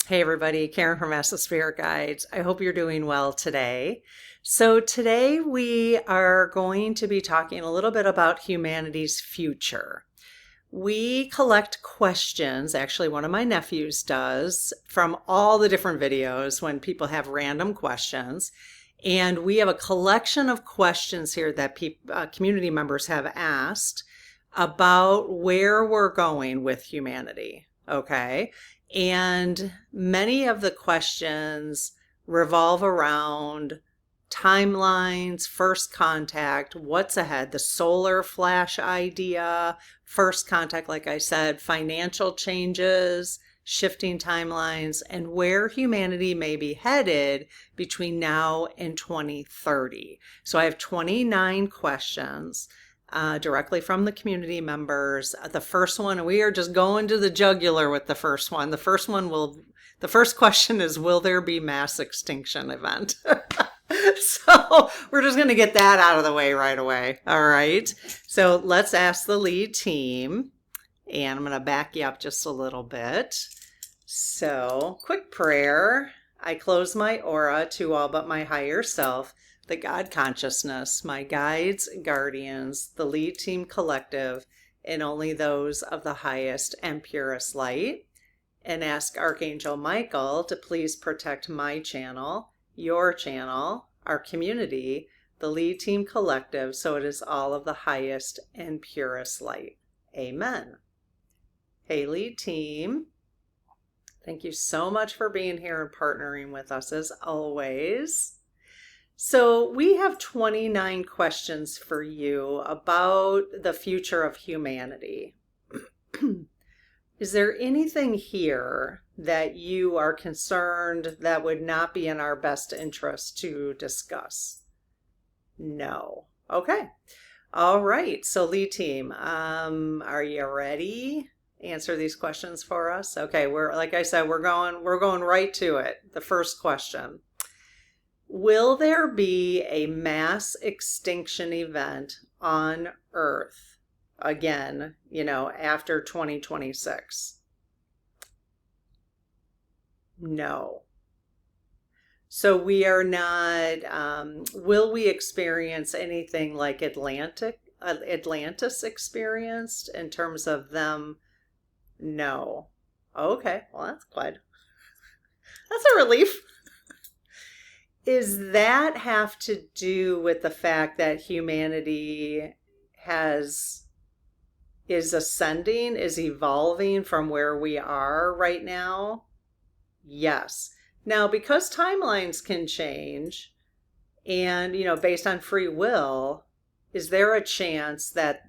Hey everybody, Karen from Master Spirit Guides. I hope you're doing well today. So today we are going to be talking a little bit about humanity's future. We collect questions, actually one of my nephews does, from all the different videos when people have random questions. And we have a collection of questions here that community members have asked about where we're going with humanity, okay? And many of the questions revolve around timelines, first contact, what's ahead, the solar flash idea, first contact, like I said, financial changes, shifting timelines, and where humanity may be headed between now and 2030. So I have 29 questions. Directly from the community members. The first one, we are just going to the jugular with the first one. The first question is, will there be mass extinction event? So we're just going to get that out of the way right away. All right. So let's ask the lead team, and I'm going to back you up just a little bit. So quick prayer. I close my aura to all but my higher self, the God consciousness, my guides, guardians, the lead team collective, and only those of the highest and purest light. And ask Archangel Michael to please protect my channel, your channel, our community, the lead team collective, so it is all of the highest and purest light. Amen. Hey, lead team. Thank you so much for being here and partnering with us as always. So we have 29 questions for you about the future of humanity. Is there anything here that you are concerned that would not be in our best interest to discuss? No. Okay. All right. So lead team, are you ready? Answer these questions for us. Okay. Like I said, we're going right to it. The first question. Will there be a mass extinction event on Earth again, after 2026? No. So we are not, will we experience anything like Atlantis experienced in terms of them? No. Okay, well, that's a relief. Does that have to do with the fact that humanity is ascending, is evolving from where we are right now? Yes. Now, because timelines can change and, based on free will, is there a chance that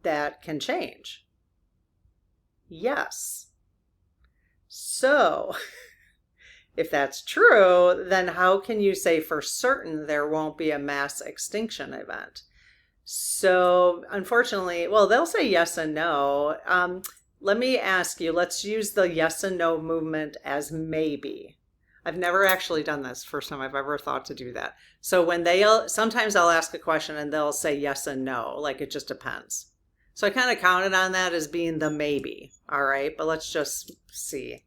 that can change? Yes. So if that's true, then how can you say for certain there won't be a mass extinction event? So unfortunately, well, they'll say yes and no. Let me ask you, let's use the yes and no movement as maybe. I've never actually done this. First time I've ever thought to do that. So sometimes I'll ask a question and they'll say yes and no, like it just depends. So I kind of counted on that as being the maybe. All right, but let's just see.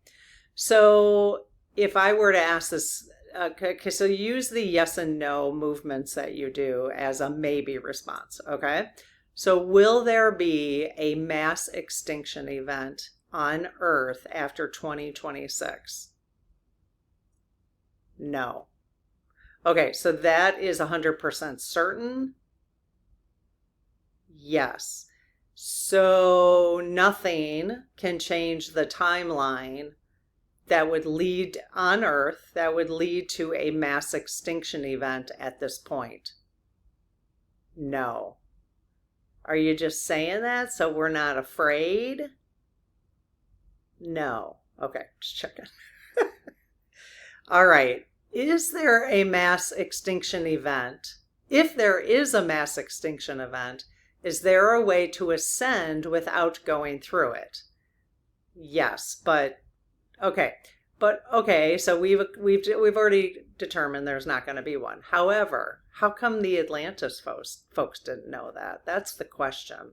So if I were to ask this, okay, so use the yes and no movements that you do as a maybe response, okay? So will there be a mass extinction event on Earth after 2026? No. Okay, so that is 100% certain? Yes. So nothing can change the timeline that would lead on Earth, that would lead to a mass extinction event at this point? No. Are you just saying that so we're not afraid? No. Okay, just checking. All right. Is there a mass extinction event? If there is a mass extinction event, is there a way to ascend without going through it? Yes, but okay. So we've already determined there's not going to be one. However, how come the Atlantis folks didn't know that? That's the question.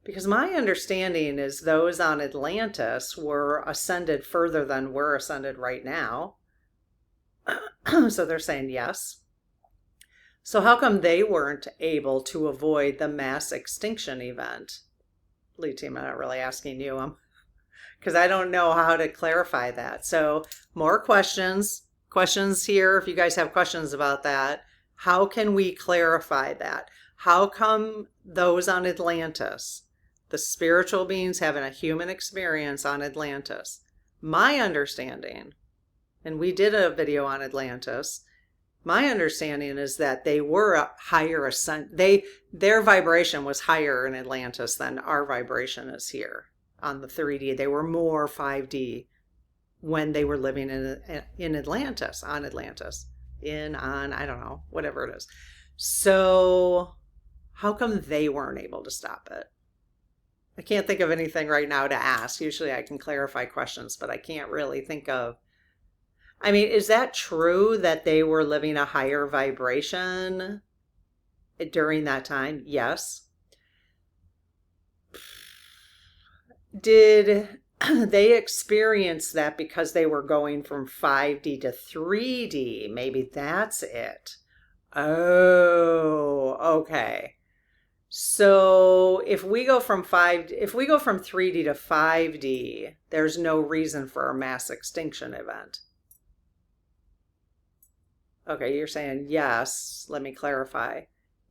Because my understanding is those on Atlantis were ascended further than we're ascended right now. So they're saying yes. So how come they weren't able to avoid the mass extinction event? Lead team, I'm not really asking you, because I don't know how to clarify that. So more questions here. If you guys have questions about that, how can we clarify that? How come those on Atlantis, the spiritual beings having a human experience on Atlantis? My understanding, and we did a video on Atlantis, my understanding is that they were a higher ascent. Their vibration was higher in Atlantis than our vibration is here on the 3D. They were more 5D when they were living in Atlantis, on Atlantis, I don't know, whatever it is. So how come they weren't able to stop it? I can't think of anything right now to ask. Usually I can clarify questions, but I can't really think of. I mean, is that true that they were living a higher vibration during that time? Yes. Did they experience that because they were going from 5D to 3D? Maybe that's it. Oh, okay. So if we go from 3D to 5D, there's no reason for a mass extinction event. Okay, you're saying yes. Let me clarify.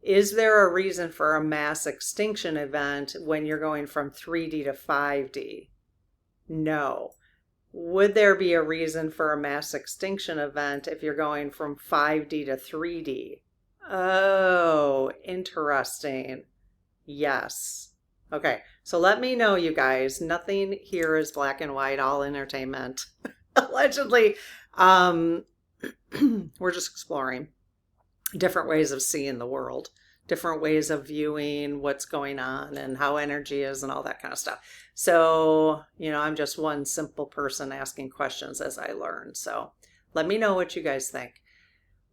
Is there a reason for a mass extinction event when you're going from 3D to 5D? No. Would there be a reason for a mass extinction event if you're going from 5D to 3D? Oh, interesting. Yes. Okay, so let me know, you guys. Nothing here is black and white, all entertainment. Allegedly. We're just exploring different ways of seeing the world, different ways of viewing what's going on and how energy is and all that kind of stuff. So, I'm just one simple person asking questions as I learn. So let me know what you guys think.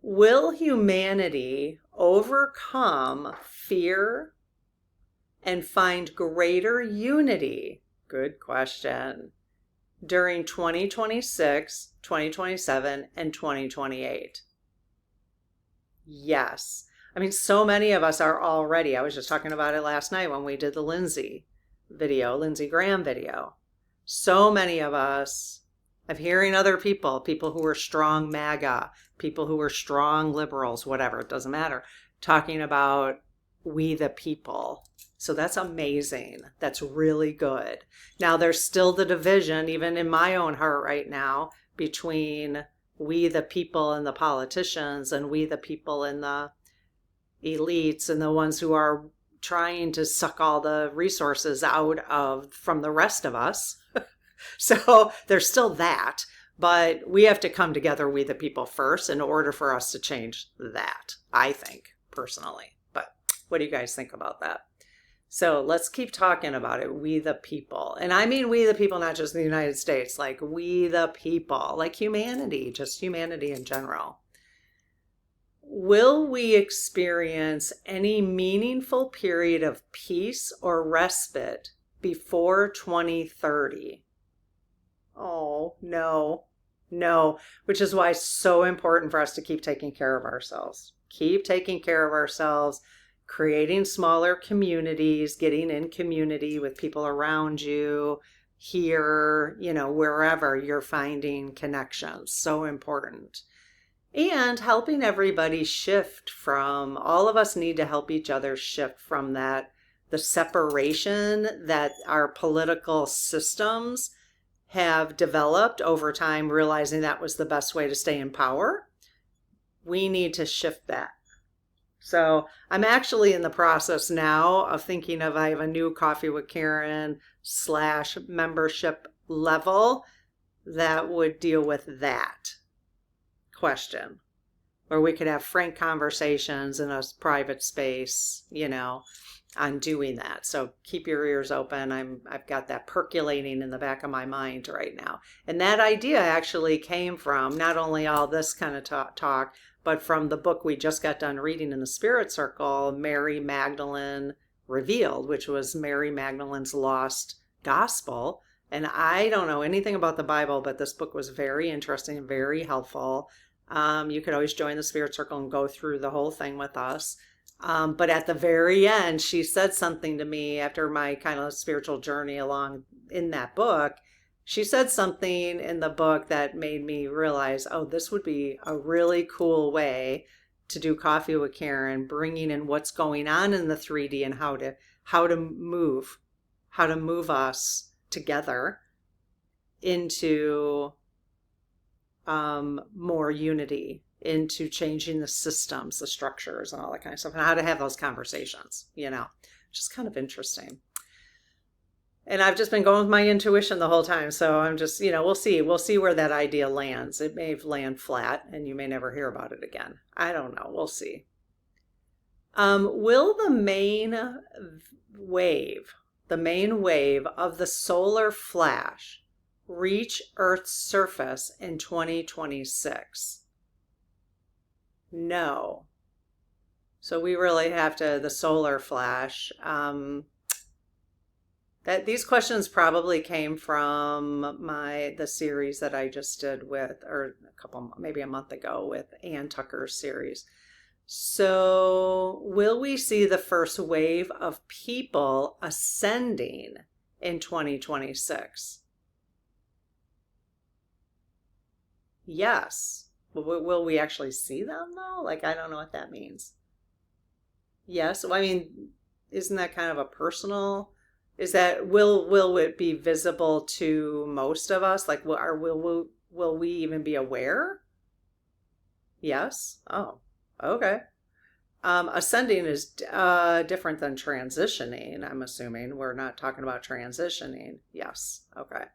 Will humanity overcome fear and find greater unity? Good question. During 2026, 2027, and 2028. Yes. I mean, so many of us are already. I was just talking about it last night when we did the Lindsay Graham video. So many of us, I'm hearing other people who are strong MAGA, people who are strong liberals, whatever, it doesn't matter, talking about we the people. So that's amazing. That's really good. Now, there's still the division, even in my own heart right now, between we the people and the politicians and we the people and the elites and the ones who are trying to suck all the resources from the rest of us. So there's still that, but we have to come together, we the people, first in order for us to change that, I think, personally. But what do you guys think about that? So let's keep talking about it. We the people. And I mean we the people, not just in the United States, like we the people, like humanity, just humanity in general. Will we experience any meaningful period of peace or respite before 2030? Oh, no, which is why it's so important for us to keep taking care of ourselves. Keep taking care of ourselves. Creating smaller communities, getting in community with people around you, here, wherever you're finding connections. So important. And helping everybody shift from, all of us need to help each other shift from the separation that our political systems have developed over time, realizing that was the best way to stay in power. We need to shift that. So I'm actually in the process now of thinking of, I have a new Coffee with Karen / membership level that would deal with that question, where we could have frank conversations in a private space, on doing that. So keep your ears open. I've got that percolating in the back of my mind right now. And that idea actually came from not only all this kind of talk, but from the book we just got done reading in the Spirit Circle, Mary Magdalene revealed, which was Mary Magdalene's lost gospel. And I don't know anything about the Bible, but this book was very interesting and very helpful. You could always join the Spirit Circle and go through the whole thing with us. But at the very end, she said something to me after my kind of spiritual journey along in that book. She said something in the book that made me realize, oh, this would be a really cool way to do Coffee with Karen, bringing in what's going on in the 3D and how to move us together into more unity, into changing the systems, the structures, and all that kind of stuff, and how to have those conversations, just kind of interesting. And I've just been going with my intuition the whole time. So I'm just, we'll see where that idea lands. It may land flat and you may never hear about it again. I don't know. We'll see. Will the main wave of the solar flash reach Earth's surface in 2026? No. So we really have to, the solar flash, that these questions probably came from the series that I just did with, or maybe a month ago, with Ann Tucker's series. So will we see the first wave of people ascending in 2026? Yes. Will we actually see them though? Like, I don't know what that means. Yes. Well, I mean, isn't that kind of a personal? Is that will it be visible to most of us? Like, will we even be aware? Yes. Oh, okay. Ascending is different than transitioning. I'm assuming we're not talking about transitioning. Yes. Okay.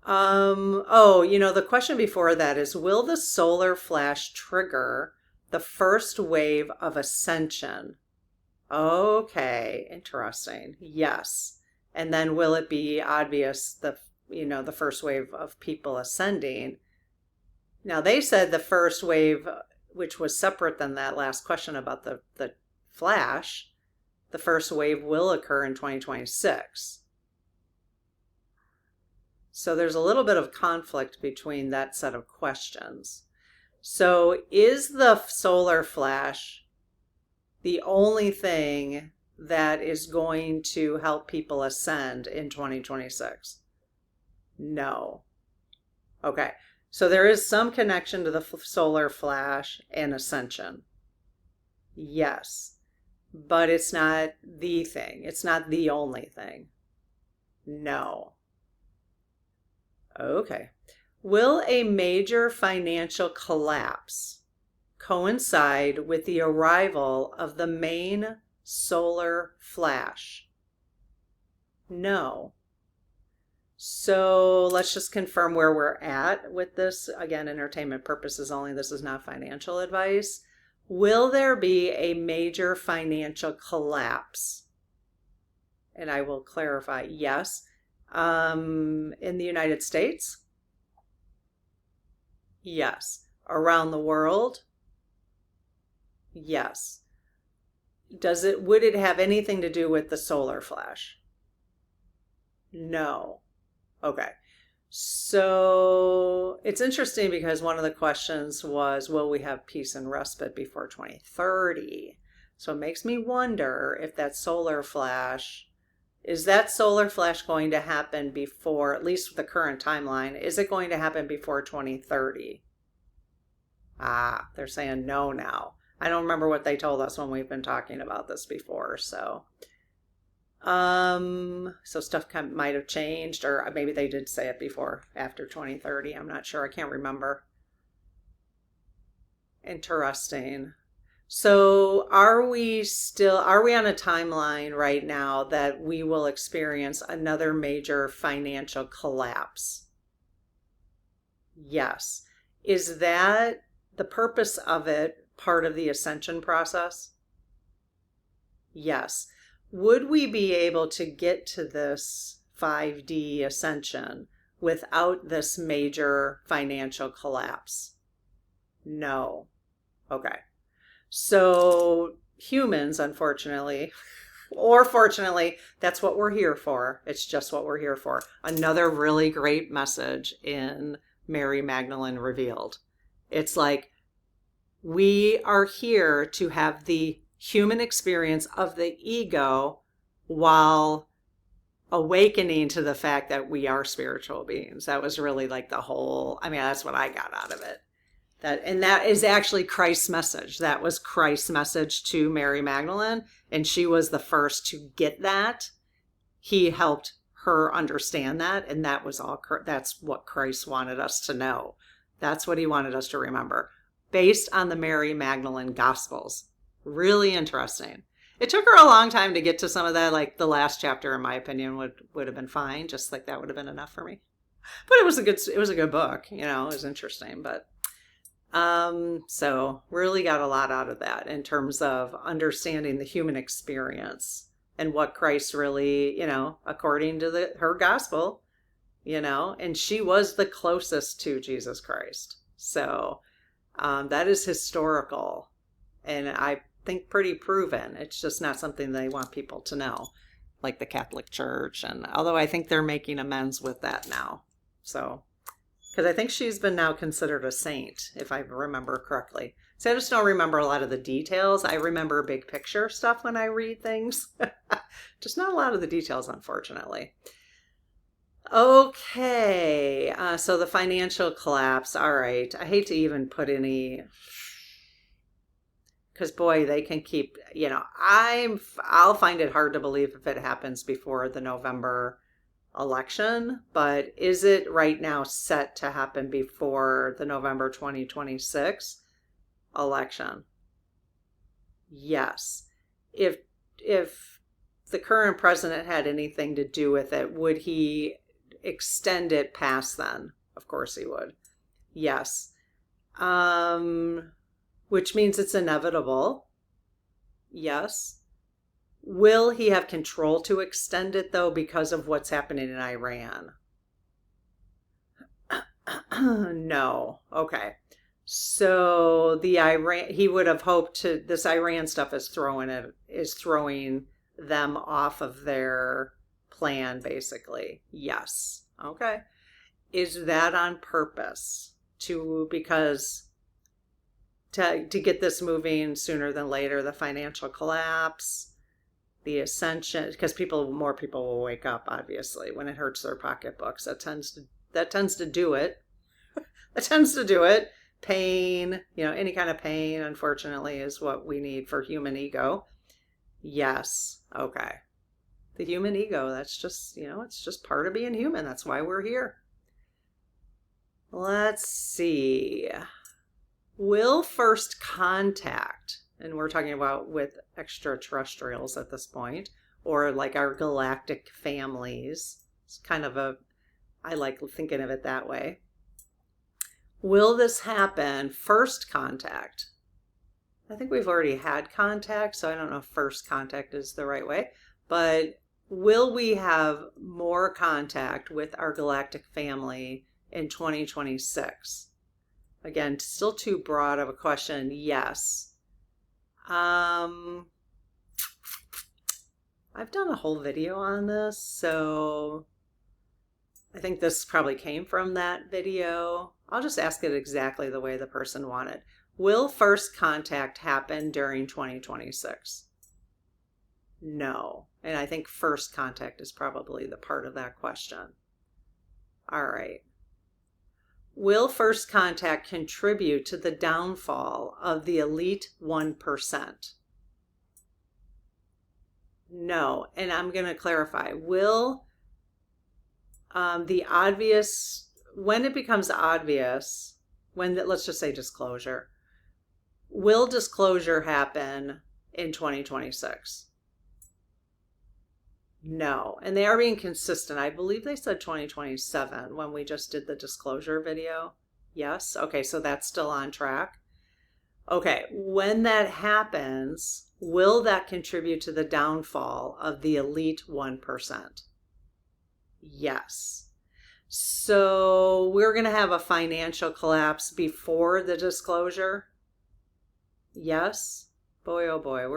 The question before that is, will the solar flash trigger the first wave of ascension? Okay, interesting. Yes. And then will it be obvious the first wave of people ascending? Now they said the first wave, which was separate than that last question about the flash, the first wave will occur in 2026. So there's a little bit of conflict between that set of questions. So is the solar flash the only thing that is going to help people ascend in 2026? No. Okay. So there is some connection to the solar flash and ascension. Yes. But it's not the thing. It's not the only thing. No. Okay. Will a major financial collapse coincide with the arrival of the main solar flash? No. So let's just confirm where we're at with this. Again, entertainment purposes only. This is not financial advice. Will there be a major financial collapse? And I will clarify, yes. In the United States? Yes. Around the world? Yes. Would it have anything to do with the solar flash? No. Okay. So it's interesting because one of the questions was, will we have peace and respite before 2030? So it makes me wonder if is that solar flash going to happen before, at least with the current timeline, is it going to happen before 2030? They're saying no now. I don't remember what they told us when we've been talking about this before. So stuff might have changed, or maybe they did say it before, after 2030. I'm not sure. I can't remember. Interesting. So are we on a timeline right now that we will experience another major financial collapse? Yes. Is that the purpose of it part of the ascension process? Yes. Would we be able to get to this 5D ascension without this major financial collapse? No. Okay. So humans, unfortunately, Or fortunately, that's what we're here for. It's just what we're here for. Another really great message in Mary Magdalene Revealed. It's like we are here to have the human experience of the ego while awakening to the fact that we are spiritual beings. That was really like the whole, I mean, that's what I got out of it. That is actually Christ's message. That was Christ's message to Mary Magdalene, and she was the first to get that. He helped her understand that, and that was all. That's what Christ wanted us to know. That's what he wanted us to remember, based on the Mary Magdalene Gospels. Really interesting. It took her a long time to get to some of that. Like the last chapter, in my opinion, would have been fine. Just like that would have been enough for me. But it was a good book. You know, it was interesting, but. So really got a lot out of that in terms of understanding the human experience and what Christ really, you know, according to her gospel, you know, and she was the closest to Jesus Christ. So, that is historical and I think pretty proven. It's just not something they want people to know, like the Catholic Church. And although I think they're making amends with that now. So, because I think she's been now considered a saint, if I remember correctly. So I just don't remember a lot of the details. I remember big picture stuff when I read things. Just not a lot of the details, unfortunately. Okay, so the financial collapse. All right. I hate to even put any... Because, boy, they can keep... You know, I'll find it hard to believe if it happens before the November election, but is it right now set to happen before the November 2026 election? Yes. If the current president had anything to do with it, would he extend it past then? Of course he would. Yes. Which means it's inevitable. Yes. Will he have control to extend it, though, because of what's happening in Iran? No. Okay. So he would have hoped to, this Iran stuff is throwing them off of their plan, basically. Yes. Okay. Is that on purpose to get this moving sooner than later, the financial collapse? The ascension, because more people will wake up, obviously, when it hurts their pocketbooks. That tends to do it. That tends to do it. Pain, you know, any kind of pain, unfortunately, is what we need for human ego. Yes. Okay. The human ego, that's just, you know, it's just part of being human. That's why we're here. Let's see. Will first contact, and we're talking about with extraterrestrials at this point, or like our galactic families. It's kind of I like thinking of it that way. Will this happen first contact? I think we've already had contact, so I don't know if first contact is the right way, but will we have more contact with our galactic family in 2026? Again, still too broad of a question. Yes. I've done a whole video on this, so I think this probably came from that video. I'll just ask it exactly the way the person wanted. Will first contact happen during 2026? No. And I think first contact is probably the part of that question. All right. Will first contact contribute to the downfall of the elite 1%? No. And I'm going to clarify. Will when it becomes obvious, let's just say disclosure, will disclosure happen in 2026? No. And they are being consistent. I believe they said 2027 when we just did the disclosure video. Yes. Okay. So that's still on track. Okay. When that happens, will that contribute to the downfall of the elite 1%? Yes. So we're going to have a financial collapse before the disclosure. Yes. Boy, oh boy.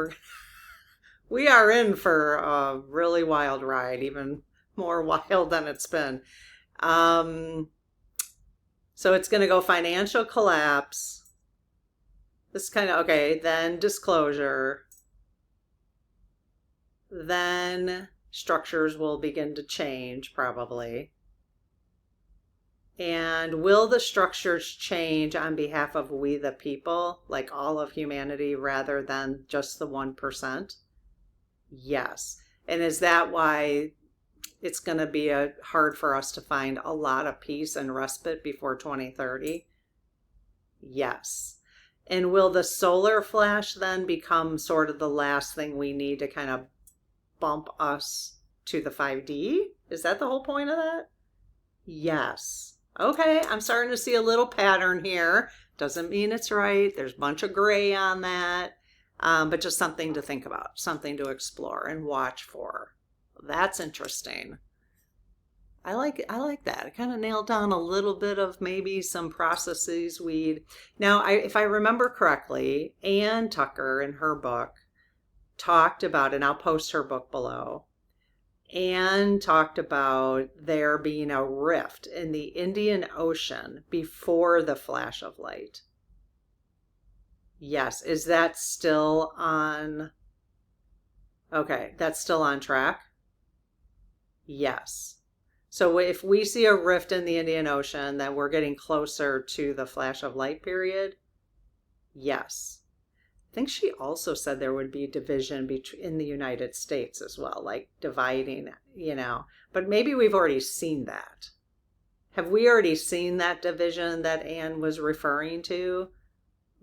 We are in for a really wild ride, even more wild than it's been. Um, so it's going to go financial collapse. This kind of, okay, then disclosure. Then structures will begin to change, probably. And will the structures change on behalf of we the people, like all of humanity, rather than just the 1%? Yes. And is that why it's going to be hard for us to find a lot of peace and respite before 2030? Yes. And will the solar flash then become sort of the last thing we need to kind of bump us to the 5D? Is that the whole point of that? Yes. Okay, I'm starting to see a little pattern here. Doesn't mean it's right. There's a bunch of gray on that, but just something to think about, something to explore and watch for. That's interesting. I like that. I kind of nailed down a little bit of maybe some processes we'd. Now, if I remember correctly, Ann Tucker in her book talked about, and I'll post her book below. Anne talked about there being a rift in the Indian Ocean before the flash of light. Yes, is that still on? Okay, that's still on track? Yes. So if we see a rift in the Indian Ocean, then we're getting closer to the flash of light period? Yes. I think she also said there would be division in the United States as well, like dividing, but maybe we've already seen that. Have we already seen that division that Anne was referring to?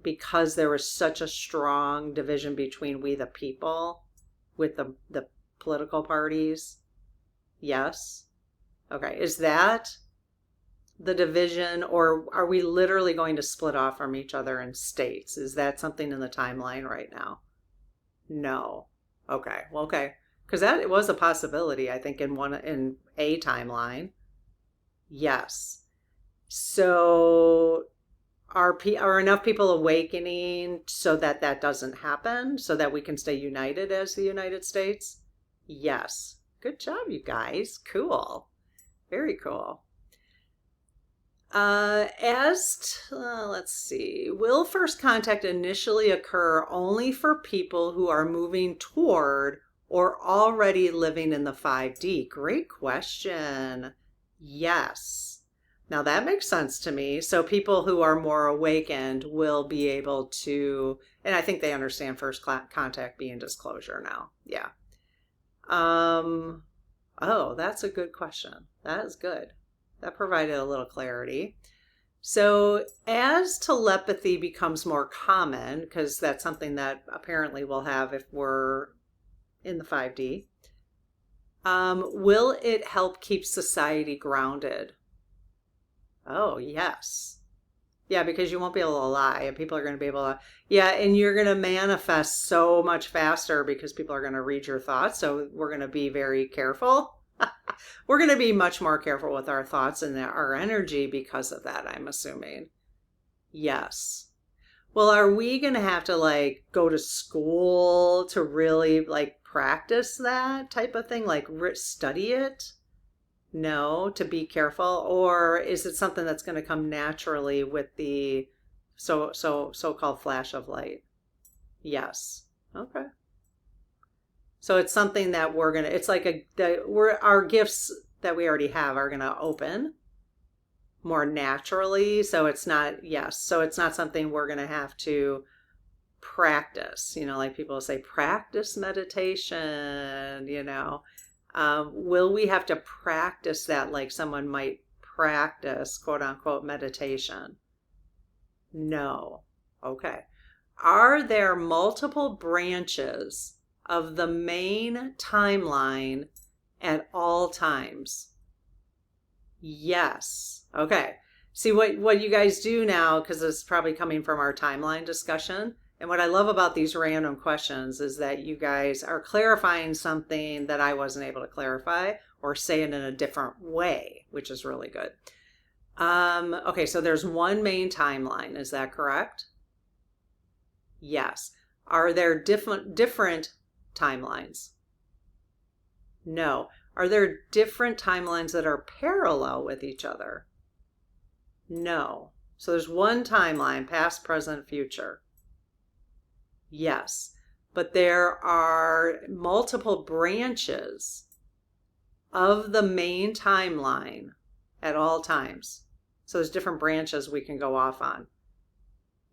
Because there was such a strong division between we the people with the political parties? Yes? Okay, is that the division, or are we literally going to split off from each other in states? Is that something in the timeline right now? No. Okay. Well, okay. Because that it was a possibility, I think, in a timeline. Yes. So are enough people awakening so that that doesn't happen, so that we can stay united as the United States? Yes. Good job, you guys. Cool. Very cool. Let's see, will first contact initially occur only for people who are moving toward or already living in the 5D? Great question. Yes. Now that makes sense to me. So people who are more awakened will be able to, and I think they understand first contact being disclosure now. Yeah. Oh, that's a good question. That is good. That provided a little clarity. So as telepathy becomes more common, because that's something that apparently we'll have if we're in the 5D, will it help keep society grounded? Oh, yes. Yeah, because you won't be able to lie and people are going to be able to, yeah, and you're going to manifest so much faster because people are going to read your thoughts. So we're going to be very careful. We're going to be much more careful with our thoughts and our energy because of that, I'm assuming. Yes. Well, are we going to have to like go to school to really like practice that type of thing, like study it? No, to be careful, or is it something that's going to come naturally with the so-called flash of light? Yes. Okay. So it's something that it's like our gifts that we already have are going to open more naturally. So it's not, yes. So it's not something we're going to have to practice, like people say, practice meditation, will we have to practice that like someone might practice quote unquote meditation? No. Okay. Are there multiple branches of the main timeline at all times? Yes. Okay. See what you guys do now, because it's probably coming from our timeline discussion. And what I love about these random questions is that you guys are clarifying something that I wasn't able to clarify or say it in a different way, which is really good. Okay, so there's one main timeline. Is that correct? Yes. Are there different timelines? No. Are there different timelines that are parallel with each other? No. So there's one timeline, past, present, future. Yes. But there are multiple branches of the main timeline at all times. So there's different branches we can go off on.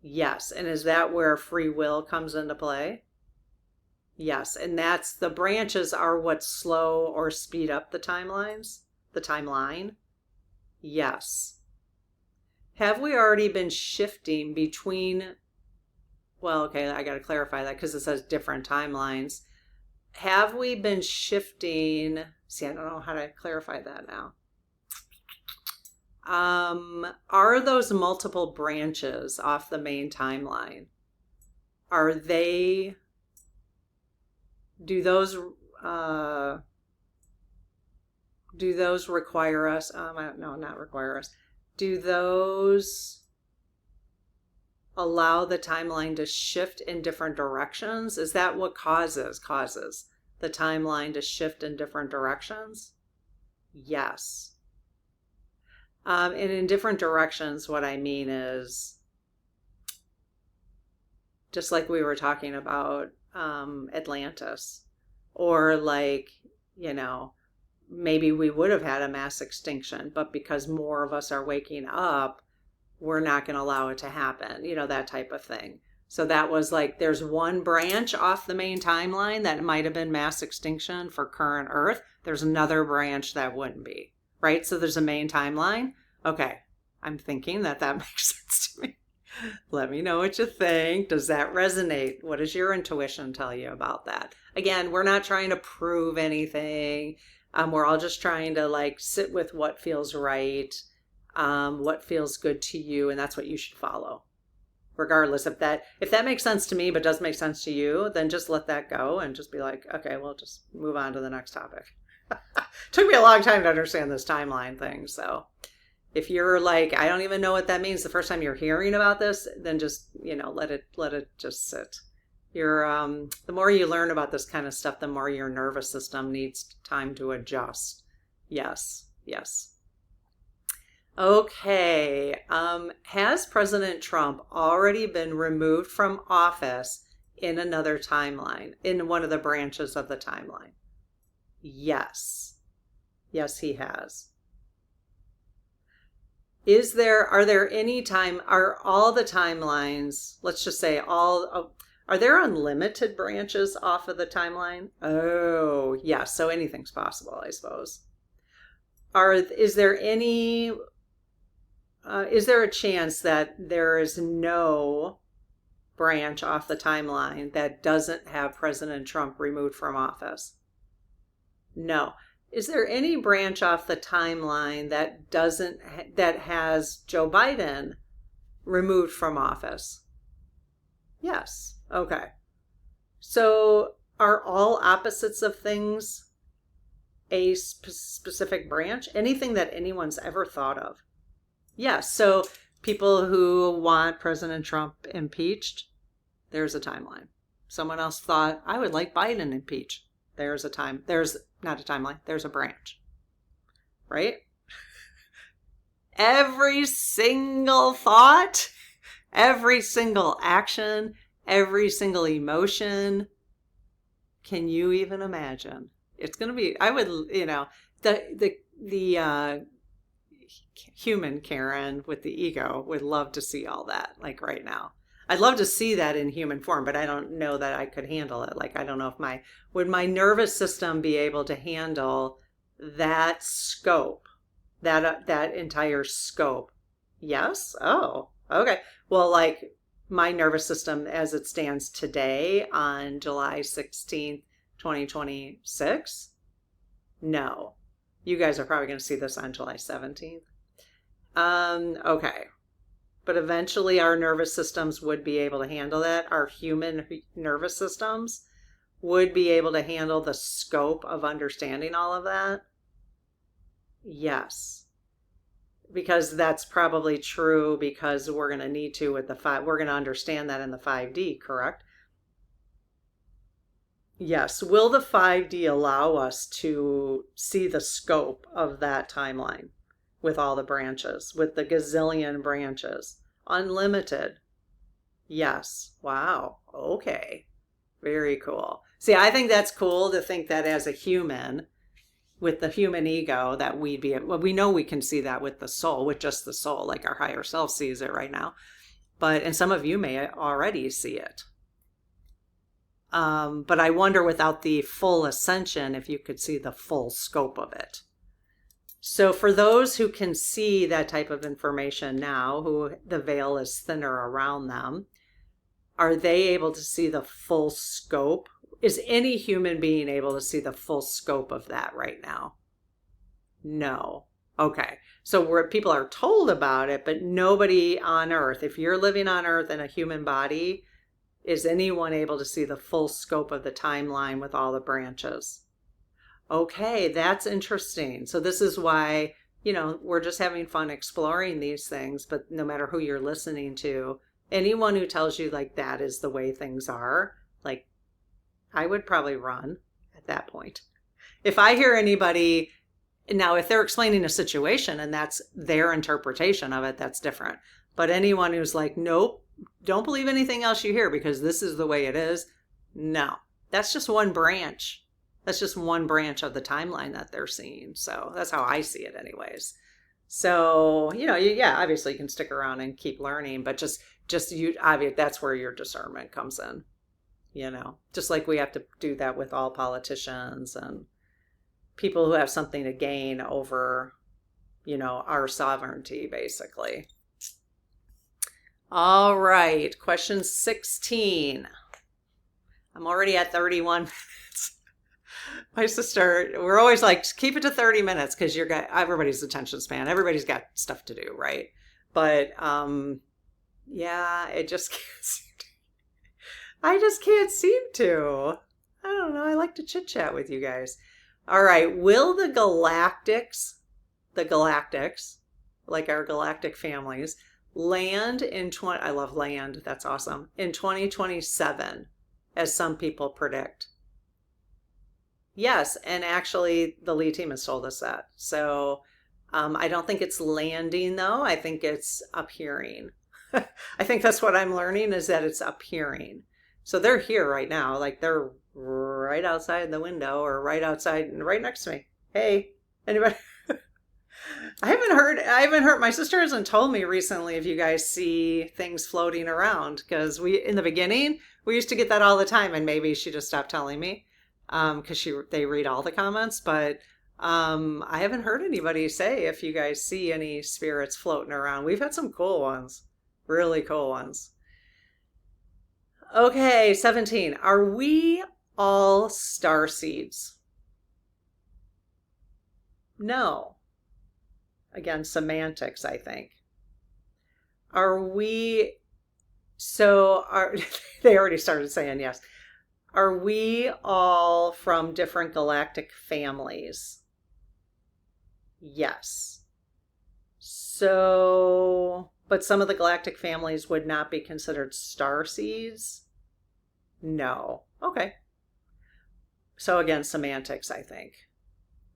Yes. And is that where free will comes into play? Yes. And that's the branches are what slow or speed up the timelines, the timeline. Yes. Have we already been shifting between, well, okay, I got to clarify that because it says different timelines. Have we been shifting? See, I don't know how to clarify that now. Are those multiple branches off the main timeline? Are they, do those require us? No, not require us. Do those allow the timeline to shift in different directions? Is that what causes the timeline to shift in different directions? Yes. And in different directions, what I mean is, just like we were talking about Atlantis, or like, maybe we would have had a mass extinction, but because more of us are waking up, we're not going to allow it to happen, that type of thing. So that was like, there's one branch off the main timeline that might have been mass extinction for current Earth. There's another branch that wouldn't be, right? So there's a main timeline. Okay, I'm thinking that makes sense to me. Let me know what you think. Does that resonate? What does your intuition tell you about that? Again, we're not trying to prove anything. We're all just trying to sit with what feels right, what feels good to you, and that's what you should follow. Regardless if that makes sense to me but doesn't make sense to you, then just let that go and just be like, okay, we'll just move on to the next topic. Took me a long time to understand this timeline thing, so if you're like, I don't even know what that means the first time you're hearing about this, then just, let it just sit. The more you learn about this kind of stuff, the more your nervous system needs time to adjust. Yes. Okay. Has President Trump already been removed from office in another timeline, in one of the branches of the timeline? Yes. Yes, he has. Are all the timelines, let's just say are there unlimited branches off of the timeline? Oh, yeah, so anything's possible, I suppose. Is there a chance that there is no branch off the timeline that doesn't have President Trump removed from office? No. Is there any branch off the timeline that has Joe Biden removed from office? Yes. Okay. So are all opposites of things a specific branch? Anything that anyone's ever thought of? Yes. So people who want President Trump impeached, there's a timeline. Someone else thought, I would like Biden impeached. There's not a timeline, there's a branch, right? Every single thought, every single action, every single emotion. Can you even imagine? It's going to be, the human Karen with the ego would love to see all that, like right now. I'd love to see that in human form, but I don't know that I could handle it. I don't know if would my nervous system be able to handle that scope, that entire scope? Yes? Oh, okay. Well, my nervous system as it stands today on July 16th, 2026? No. You guys are probably going to see this on July 17th. Okay. But eventually our nervous systems would be able to handle that. Our human nervous systems would be able to handle the scope of understanding all of that. Yes. Because that's probably true, because we're going to need to we're going to understand that in the 5D, correct? Yes. Will the 5D allow us to see the scope of that timeline with all the branches, with the gazillion branches? Unlimited. Yes. Wow. Okay. Very cool. See, I think that's cool to think that as a human, with the human ego, that we'd be, well, we know we can see that with the soul, with just the soul, like our higher self sees it right now. But, and some of you may already see it. But I wonder without the full ascension, if you could see the full scope of it. So for those who can see that type of information now, who the veil is thinner around them, are they able to see the full scope? Is any human being able to see the full scope of that right now? No. Okay. So where people are told about it, but nobody on Earth, if you're living on Earth in a human body, is anyone able to see the full scope of the timeline with all the branches? Okay, that's interesting. So this is why, we're just having fun exploring these things, but no matter who you're listening to, anyone who tells you like that is the way things are, like I would probably run at that point. If I hear anybody, now if they're explaining a situation and that's their interpretation of it, that's different. But anyone who's like, nope, don't believe anything else you hear because this is the way it is. No, that's just one branch. That's just one branch of the timeline that they're seeing. So that's how I see it anyways. So, yeah, obviously you can stick around and keep learning, but just obviously that's where your discernment comes in, just like we have to do that with all politicians and people who have something to gain over, our sovereignty, basically. All right, question 16. I'm already at 31 minutes. My sister, we're always like, keep it to 30 minutes because everybody's attention span. Everybody's got stuff to do, right? But yeah, it just I just can't seem to. I don't know. I like to chit chat with you guys. All right, will the galactics, like our galactic families, land in I love land, that's awesome, in 2027, as some people predict? Yes, and actually the lead team has told us that. So I don't think it's landing though. I think it's appearing. I think that's what I'm learning is that it's appearing. So they're here right now, like they're right outside the window or right outside, right next to me. Hey, anybody? I haven't heard, my sister hasn't told me recently if you guys see things floating around because in the beginning, we used to get that all the time and maybe she just stopped telling me because they read all the comments, but I haven't heard anybody say if you guys see any spirits floating around. We've had some cool ones, really cool ones. Okay, 17. Are we all star seeds? No. Again, semantics, I think. Are we, they already started saying yes. Are we all from different galactic families? Yes. So, but some of the galactic families would not be considered star seeds? No. Okay. So again, semantics, I think.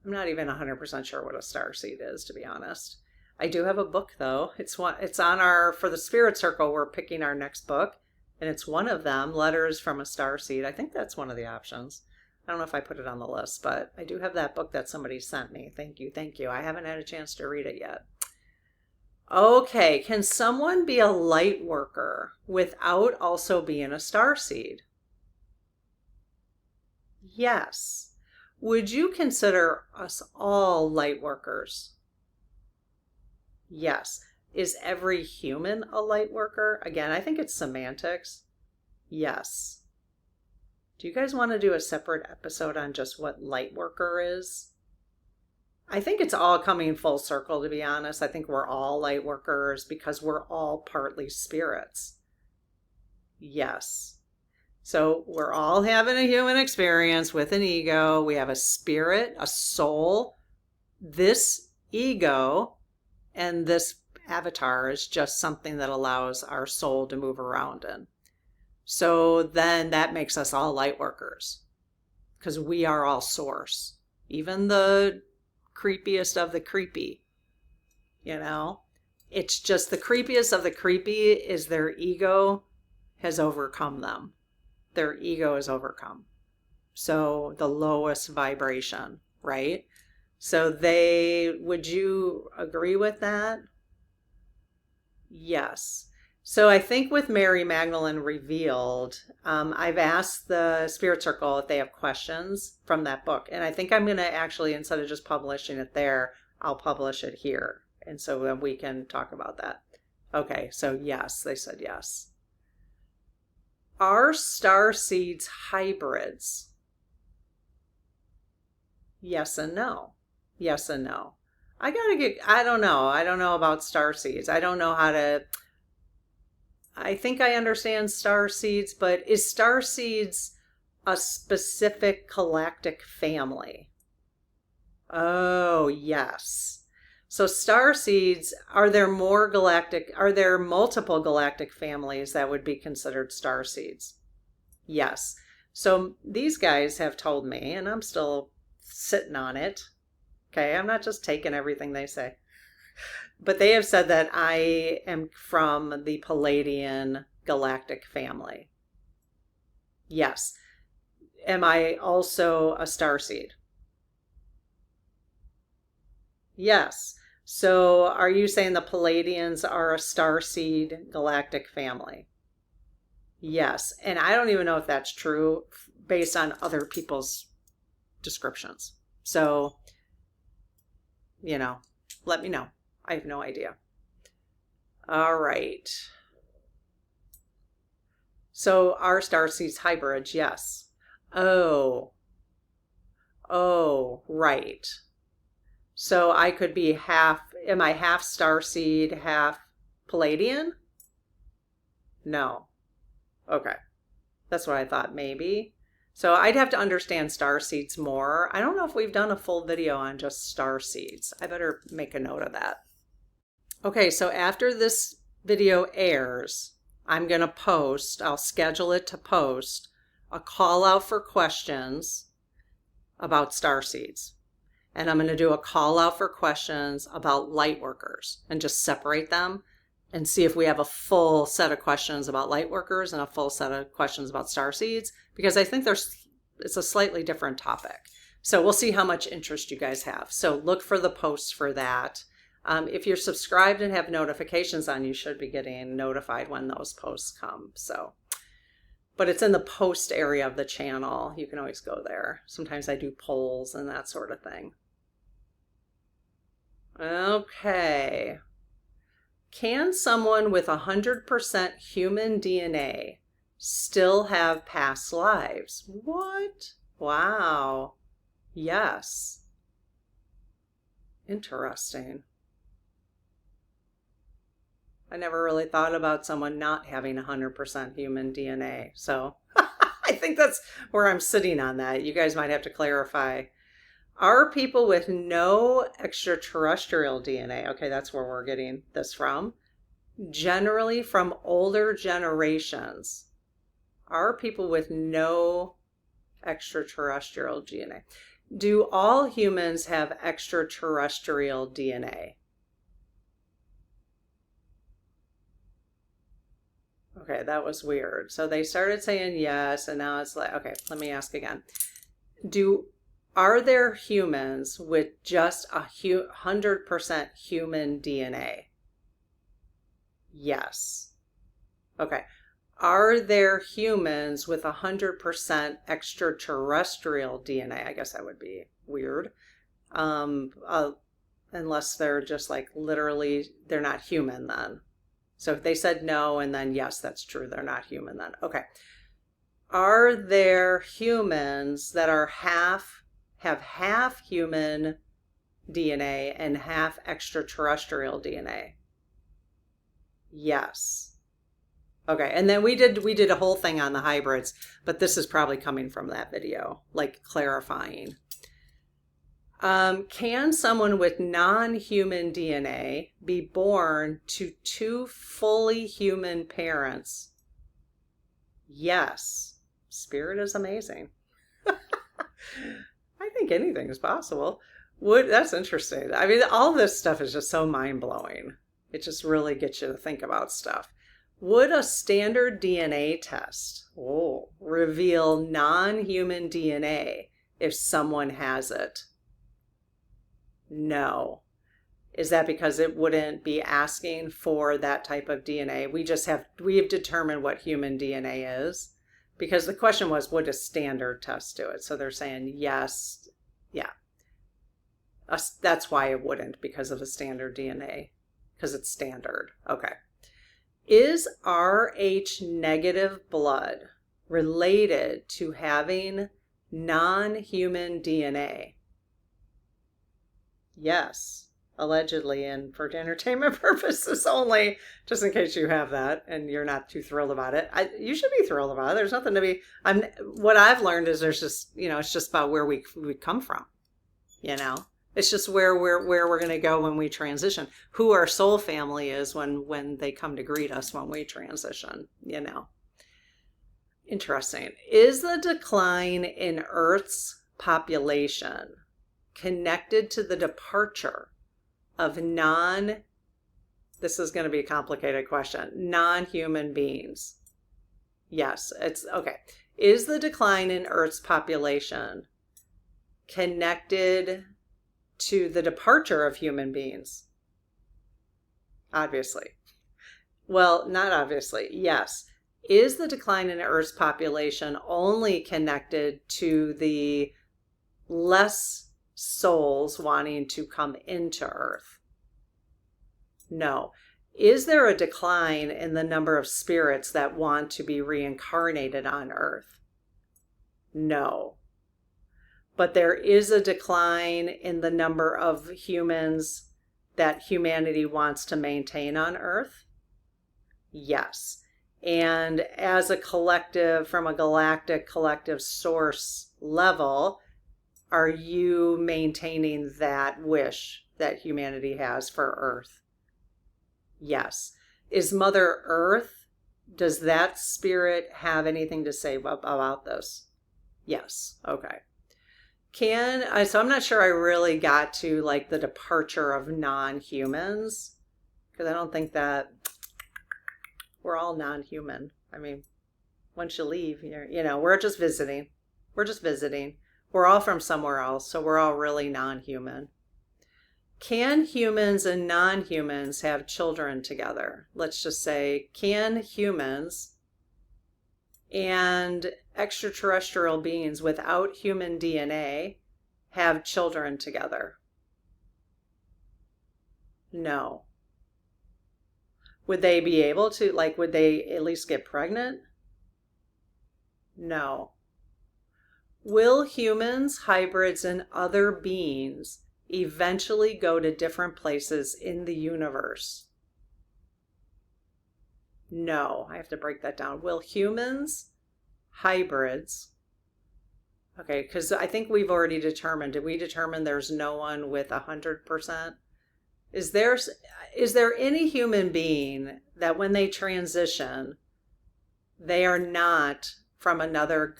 I'm not even 100% sure what a star seed is, to be honest. I do have a book though. It's on for the Spirit Circle, we're picking our next book. And it's one of them, Letters from a Star Seed. I think that's one of the options. I don't know if I put it on the list, but I do have that book that somebody sent me. Thank you. I haven't had a chance to read it yet. Okay, can someone be a light worker without also being a star seed? Yes. Would you consider us all light workers? Yes. Is every human a light worker? Again, I think it's semantics. Yes. Do you guys want to do a separate episode on just what light worker is? I think it's all coming full circle, to be honest. I think we're all light workers because we're all partly spirits. Yes. So we're all having a human experience with an ego. We have a spirit, a soul. This ego and this avatar is just something that allows our soul to move around in. So then that makes us all light workers. because we are all source. Even the creepiest of the creepy, you know? It's just the creepiest of the creepy is their ego has overcome them. Their ego is overcome. So the lowest vibration, right? So would you agree with that? Yes. So I think with Mary Magdalene Revealed, I've asked the Spirit Circle if they have questions from that book. And I think I'm going to actually, instead of just publishing it there, I'll publish it here. And so then we can talk about that. Okay, so yes, they said yes. Are star seeds hybrids? Yes and no. Yes and no. I don't know. I don't know about star seeds. I don't know how to, I think I understand star seeds, but is star seeds a specific galactic family? Oh, yes. So star seeds, are there multiple galactic families that would be considered star seeds? Yes. So these guys have told me, and I'm still sitting on it. Okay, I'm not just taking everything they say. But they have said that I am from the Palladian galactic family. Yes. Am I also a starseed? Yes. So are you saying the Palladians are a starseed galactic family? Yes. And I don't even know if that's true based on other people's descriptions. So, let me know. I have no idea. All right. So are starseeds hybrids? Yes. Oh, right. So I could be am I half starseed, half Palladian? No. Okay. That's what I thought maybe. So I'd have to understand star seeds more. I don't know if we've done a full video on just star seeds. I better make a note of that. Okay, so after this video airs, I'm going to I'll schedule it to post a call out for questions about star seeds. And I'm going to do a call out for questions about light workers and just separate them and see if we have a full set of questions about light workers and a full set of questions about star seeds, because I think it's a slightly different topic. So we'll see how much interest you guys have. So look for the posts for that. If you're subscribed and have notifications on, you should be getting notified when those posts come. But it's in the post area of the channel. You can always go there. Sometimes I do polls and that sort of thing. Okay. Can someone with 100% human DNA still have past lives? What? Wow. Yes. Interesting. I never really thought about someone not having 100% human DNA. So I think that's where I'm sitting on that. You guys might have to clarify. Are people with no extraterrestrial DNA, okay, that's where we're getting this from, generally from older generations, are people with no extraterrestrial DNA? Do all humans have extraterrestrial DNA? Okay, that was weird. So they started saying yes, and now it's like, okay, let me ask again. Are there humans with just 100% human DNA? Yes. Okay. Are there humans with 100% extraterrestrial DNA? I guess that would be weird. Unless they're just like literally, they're not human then. So if they said no, and then yes, that's true, they're not human then. Okay. Are there humans that have half human DNA and half extraterrestrial DNA? Yes. Okay, and then we did a whole thing on the hybrids, but this is probably coming from that video, like clarifying. Can someone with non-human DNA be born to two fully human parents? Yes. Spirit is amazing. I think anything is possible. That's interesting. I mean, all this stuff is just so mind-blowing. It just really gets you to think about stuff. Would a standard DNA test reveal non-human DNA if someone has it? No. Is that because it wouldn't be asking for that type of DNA? We have determined what human DNA is, because the question was, would a standard test do it? So they're saying yes. Yeah. That's why it wouldn't, because of a standard DNA, because it's standard. Okay. Is Rh negative blood related to having non-human DNA? Yes, allegedly, and for entertainment purposes only, just in case you have that and you're not too thrilled about it. You should be thrilled about it. There's nothing to be. What I've learned is there's just, it's just about where we come from. It's just where we're going to go when we transition. Who our soul family is when they come to greet us when we transition. Interesting. Is the decline in Earth's population connected to the departure of this is going to be a complicated question, non-human beings? Yes, it's okay. Is the decline in Earth's population connected to the departure of human beings? Obviously. Well, not obviously. Yes. Is the decline in Earth's population only connected to the less souls wanting to come into Earth? No. Is there a decline in the number of spirits that want to be reincarnated on Earth? No. But there is a decline in the number of humans that humanity wants to maintain on Earth? Yes. And as a collective, from a galactic collective source level, are you maintaining that wish that humanity has for Earth? Yes. Is Mother Earth, does that spirit have anything to say about this? Yes. Okay. So I'm not sure I really got to like the departure of non-humans, because I don't think that we're all non-human. I mean, once you leave, we're just visiting. We're just visiting. We're all from somewhere else, so we're all really non-human. Can humans and non-humans have children together? Let's just say, can humans and extraterrestrial beings without human DNA have children together? No. Would they be able to, would they at least get pregnant? No. Will humans, hybrids, and other beings eventually go to different places in the universe? No. I have to break that down. Will humans, hybrids, okay, because I think we've already determined, did we determine there's no one with 100%? Is there any human being that when they transition, they are not from another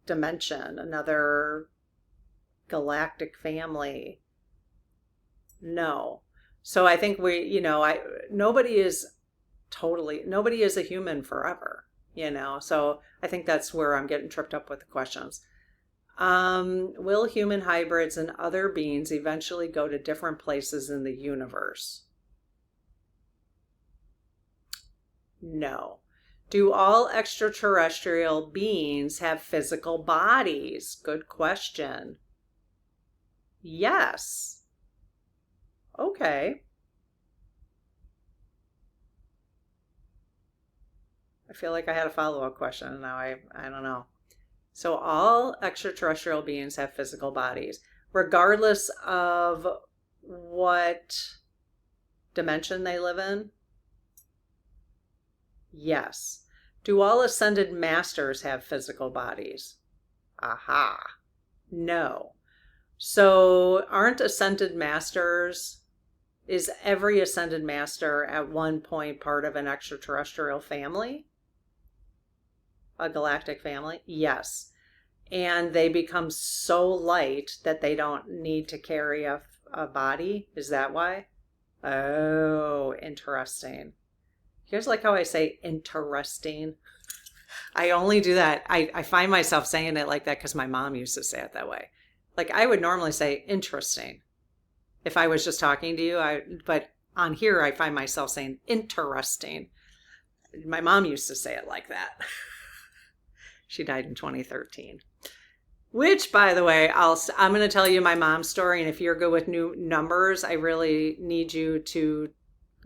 dimension, another galactic family? No. So I think nobody is a human forever, so I think that's where I'm getting tripped up with the questions. Will human hybrids and other beings eventually go to different places in the universe? No. Do all extraterrestrial beings have physical bodies? Good question. Yes. Okay. I feel like I had a follow-up question, and now I don't know. So all extraterrestrial beings have physical bodies, regardless of what dimension they live in? Yes. Do all ascended masters have physical bodies? Aha. No. So aren't ascended masters, is every ascended master at one point part of an extraterrestrial family? A galactic family? Yes. and they become so light that they don't need to carry a body. Is that why? Oh, interesting. You guys like how I say interesting? I only do that. I find myself saying it like that because my mom used to say it that way. Like I would normally say interesting if I was just talking to you. But on here I find myself saying interesting. My mom used to say it like that. She died in 2013. Which, by the way, I'm going to tell you my mom's story, and if you're good with new numbers, I really need you to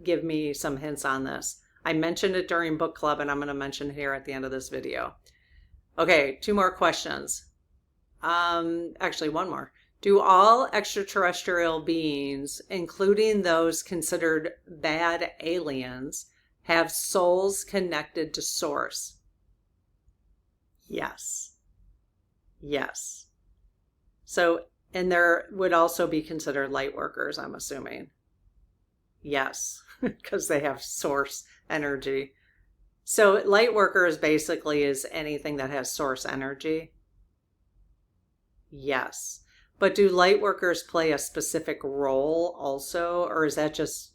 give me some hints on this. I mentioned it during book club, and I'm going to mention it here at the end of this video. Okay, 2 more questions. Actually, 1 more. Do all extraterrestrial beings, including those considered bad aliens, have souls connected to Source? Yes. Yes. So, and there would also be considered light workers, I'm assuming. Yes, because they have source energy. So light workers basically is anything that has source energy. Yes. But do light workers play a specific role also, or is that just,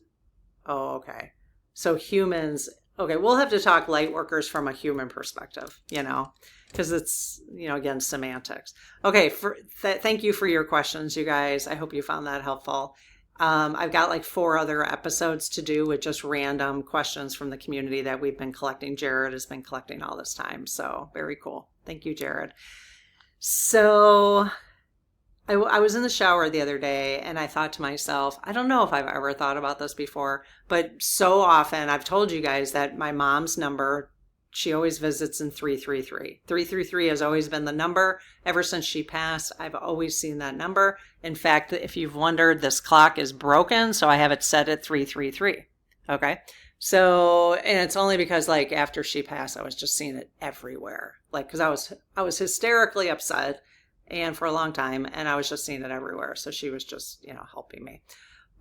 oh, okay. So humans, okay, we'll have to talk light workers from a human perspective, because it's, again, semantics. Okay, thank you for your questions, you guys. I hope you found that helpful. I've got like 4 other episodes to do with just random questions from the community that we've been collecting. Jared has been collecting all this time, so very cool. Thank you, Jared. So I was in the shower the other day and I thought to myself, I don't know if I've ever thought about this before, but so often I've told you guys that my mom's number, she always visits in 333. 333 has always been the number. Ever since she passed, I've always seen that number. In fact, if you've wondered, this clock is broken, so I have it set at 333. Okay. So, and it's only because like after she passed, I was just seeing it everywhere. Like, cause I was hysterically upset and for a long time, and I was just seeing it everywhere. So she was just, helping me.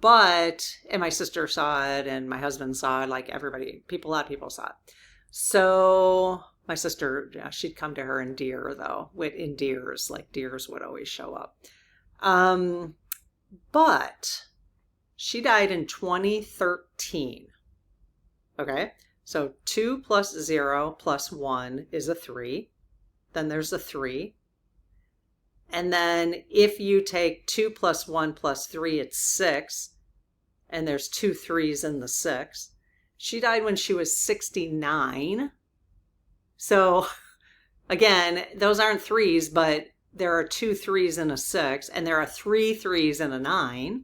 But, and my sister saw it and my husband saw it, like everybody, a lot of people saw it. So my sister, she'd come to her in deer though, in deers, like deers would always show up. But she died in 2013. Okay. So 2 plus 0 plus 1 is a 3. Then there's a 3. And then if you take 2 plus 1 plus 3, it's 6. And there's 2 3s in the 6. She died when she was 69. So again, those aren't 3s, but there are 2 3s and a 6, and there are 3 3s and a 9.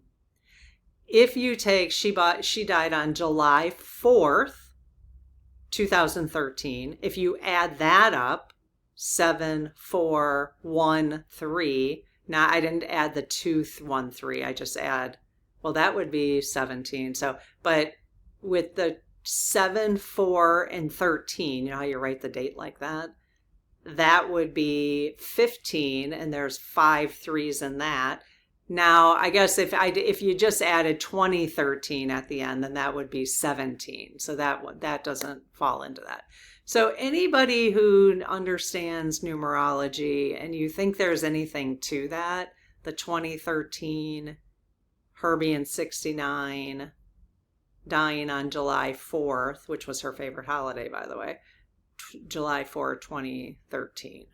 If you take, she died on July 4th, 2013. If you add that up, 7, 4, 1, 3. Now I didn't add the 2, 1, 3. I just add, well, that would be 17. So, but with the 7, 4, and 13, you know how you write the date like that? That would be 15, and there's 5 3s in that. Now, I guess if you just added 2013 at the end, then that would be 17. So that doesn't fall into that. So anybody who understands numerology and you think there's anything to that, the 2013, her being 69, dying on July 4th, which was her favorite holiday, by the way, July 4, 2013.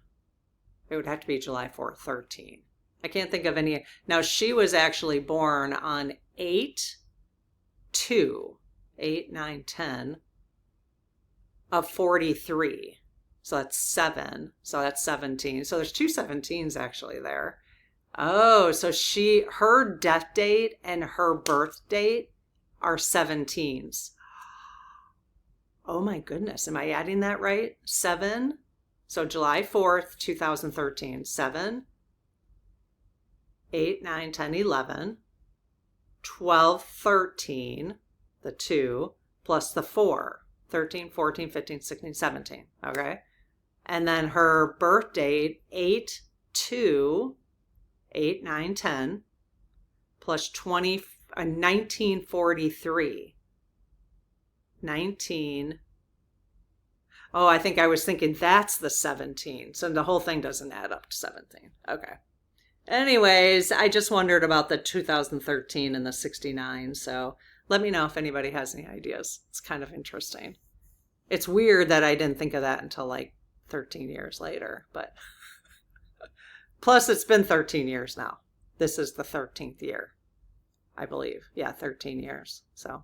It would have to be July 4, 13. I can't think of any. Now, she was actually born on 8, 9, 10 of 43. So that's 7. So that's 17. So there's 2 17s actually there. Oh, so her death date and her birth date are 17s. Oh my goodness. Am I adding that right? 7. So July 4th, 2013. 7, 8, 9, 10, 11, 12, 13, the 2, plus the 4, 13, 14, 15, 16, 17, okay? And then her birth date, 8, 2, 8, 9, 10, plus 1943. Oh, I think I was thinking that's the 17. So the whole thing doesn't add up to 17. Okay. Anyways, I just wondered about the 2013 and the 69. So let me know if anybody has any ideas. It's kind of interesting. It's weird that I didn't think of that until like 13 years later, but plus it's been 13 years now. This is the 13th year, I believe. Yeah, 13 years. So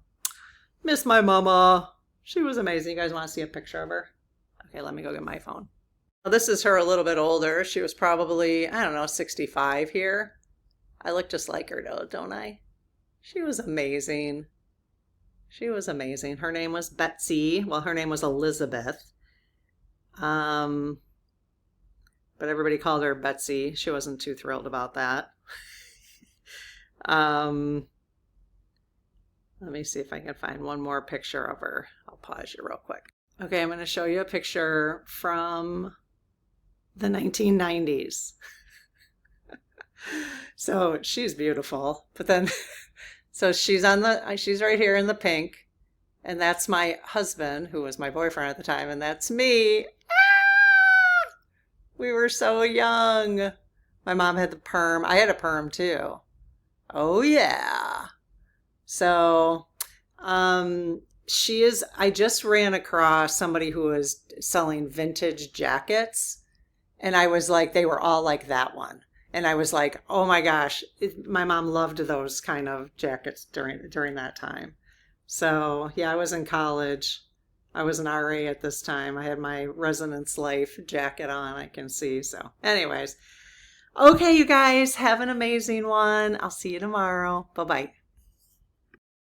miss my mama. She was amazing. You guys want to see a picture of her? Okay, let me go get my phone. Well, this is her a little bit older. She was probably, I don't know, 65 here. I look just like her though, don't I? She was amazing. She was amazing. Her name was Betsy. Well, her name was Elizabeth. But everybody called her Betsy. She wasn't too thrilled about that. Let me see if I can find one more picture of her. I'll pause you real quick. Okay, I'm going to show you a picture from the 1990s. So she's beautiful, but then, so she's right here in the pink, and that's my husband, who was my boyfriend at the time, and that's me. Ah! We were so young. My mom had the perm. I had a perm too. Oh yeah. So, I just ran across somebody who was selling vintage jackets, and I was like, they were all like that one. And I was like, oh my gosh, my mom loved those kind of jackets during that time. So yeah, I was in college. I was an RA at this time. I had my residence life jacket on, I can see. So anyways, okay, you guys, have an amazing one. I'll see you tomorrow. Bye-bye.